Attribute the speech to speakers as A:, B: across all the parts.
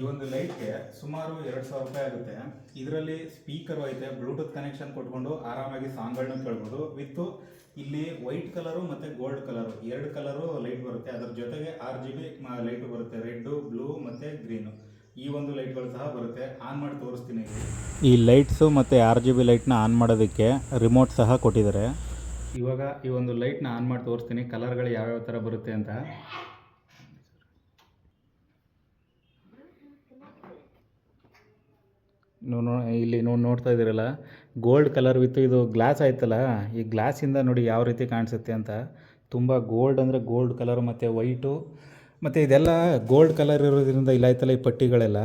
A: ಈ ಒಂದು ಲೈಟ್ಗೆ ಸುಮಾರು 2,000 ರೂಪಾಯಿ ಆಗುತ್ತೆ. ಇದರಲ್ಲಿ ಸ್ಪೀಕರು ಐತೆ, ಬ್ಲೂಟೂತ್ ಕನೆಕ್ಷನ್ ಕೊಟ್ಕೊಂಡು ಆರಾಮಾಗಿ ಸಾಂಗ್ಗಳನ್ನ ಕೇಳ್ಬೋದು. ವಿತ್ತು ಇಲ್ಲಿ ವೈಟ್ ಕಲರು ಮತ್ತು ಗೋಲ್ಡ್ ಕಲರು 2 ಕಲರು ಲೈಟ್ ಬರುತ್ತೆ. ಅದರ ಜೊತೆಗೆ RGB ಲೈಟು ಬರುತ್ತೆ, ರೆಡ್ಡು, ಬ್ಲೂ ಮತ್ತು ಗ್ರೀನು. ಈ ಒಂದು ಲೈಟ್ಗಳು ಸಹ ಬರುತ್ತೆ. ಆನ್ ಮಾಡಿ ತೋರಿಸ್ತೀನಿ. ಈ ಲೈಟ್ಸು ಮತ್ತು RGB ಲೈಟ್ನ ಆನ್ ಮಾಡೋದಕ್ಕೆ ರಿಮೋಟ್ ಸಹ ಕೊಟ್ಟಿದ್ದಾರೆ. ಇವಾಗ ಈ ಒಂದು ಲೈಟ್ನ ಆನ್ ಮಾಡಿ ತೋರಿಸ್ತೀನಿ, ಕಲರ್ಗಳು ಯಾವ್ಯಾವ ಥರ ಬರುತ್ತೆ ಅಂತ. ಇಲ್ಲಿ ನೋಡ್ತಾ ಇದ್ದೀರಲ್ಲ, ಗೋಲ್ಡ್ ಕಲರ್ ವಿತ್ತು ಇದು ಗ್ಲಾಸ್ ಆಯ್ತಲ್ಲ, ಈ ಗ್ಲಾಸಿಂದ ನೋಡಿ ಯಾವ ರೀತಿ ಕಾಣಿಸುತ್ತೆ ಅಂತ. ತುಂಬ ಗೋಲ್ಡ್ ಅಂದರೆ ಗೋಲ್ಡ್ ಕಲರ್ ಮತ್ತು ವೈಟು ಮತ್ತು ಇದೆಲ್ಲ ಗೋಲ್ಡ್ ಕಲರ್ ಇರೋದ್ರಿಂದ ಇಲ್ಲ ಆಯ್ತಲ್ಲ ಈ ಪಟ್ಟಿಗಳೆಲ್ಲ,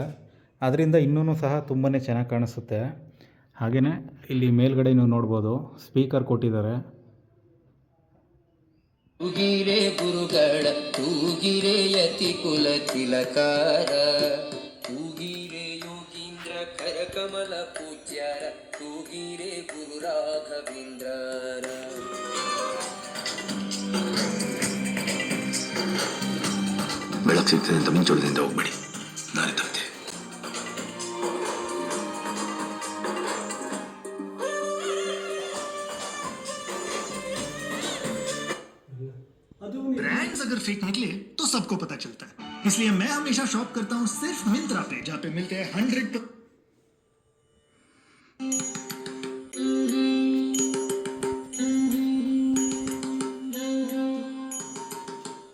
A: ಅದರಿಂದ ಇನ್ನೂ ಸಹ ತುಂಬಾ ಚೆನ್ನಾಗಿ ಕಾಣಿಸುತ್ತೆ. ಹಾಗೆಯೇ ಇಲ್ಲಿ ಮೇಲ್ಗಡೆ ನೀವು ನೋಡ್ಬೋದು ಸ್ಪೀಕರ್ ಕೊಟ್ಟಿದ್ದಾರೆ.
B: ತೂಗಿರೆ ಗುರುಗಳ ತೂಗಿರೆ ಯತಿ ಕುಲ ತಿಲಕಾರ, ತೂಗಿರೆ ಯೋಗೀಂದ್ರ ಕರಕಮಲ ಪೂಜ್ಯರ, ತೂಗಿರೆ ಗುರು ರಾಘವೇಂದ್ರರ.
C: ಬೆಳಕು ಸಿಗ್ತದೆ ಅಂತ ಮುಂಚೂಣದಿಂದ ಹೋಗ್ಬೇಡಿ, ನಾನೇ ತಪ್ಪೆ.
D: ब्रांड्स अगर फेक निकले तो सबको पता चलता है, इसलिए मैं हमेशा शॉप करता हूँ सिर्फ मिंत्रा पे, जहाँ पे मिलते हैं 100।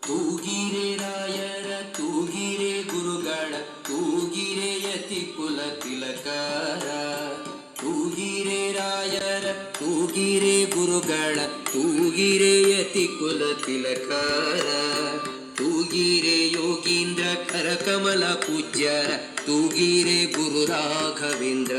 B: ತೂಗಿರೆ ರಾಯರ ತೂಗಿರೆ ಗುರುಗಳ ತೂಗಿರೆ ಯತಿ ಕುಲ ತಿಲಕಾರ, ತೂಗಿರೆ ರಾಯರ ತೂಗಿರೆ ಗುರುಗಳ ತೂಗಿರೆ ಯತಿ ಕುಲ ತಿಲಕಾರ, ತೂಗಿರೆ ಯೋಗೀಂದ್ರ ಕರಕಮಲ ಪೂಜ್ಯರ, ತೂಗಿರೆ ಗುರು ರಾಘವೇಂದ್ರ.